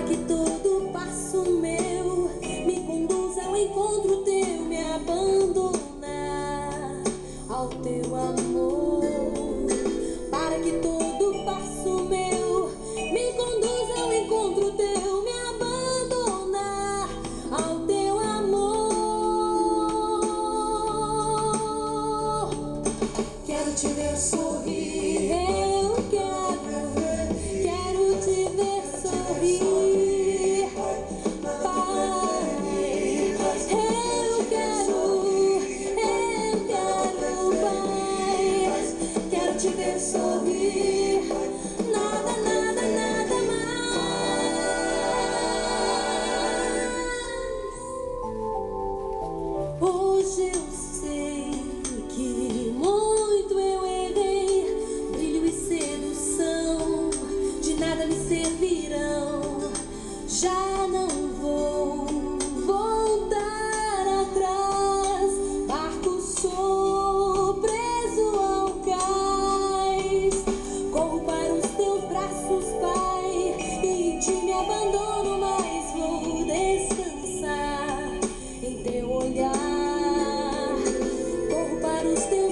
que todo passo meu me conduza ao encontro teu, me abandonar ao teu amor. Para que todo passo meu me conduza ao encontro teu, me abandonar ao teu amor. Quero te ver sorrir, eu quero te ver sorrir, Pai. Eu quero, Pai. Quero te ver sorrir, nada, nada, nada mais. Hoje eu sei que muito eu errei, brilho e sedução de nada me servirão. Já não vou voltar atrás, barco sou preso ao cais. Corro para os teus braços, Pai, e em ti me abandono, mas vou descansar em teu olhar. Corro para os teus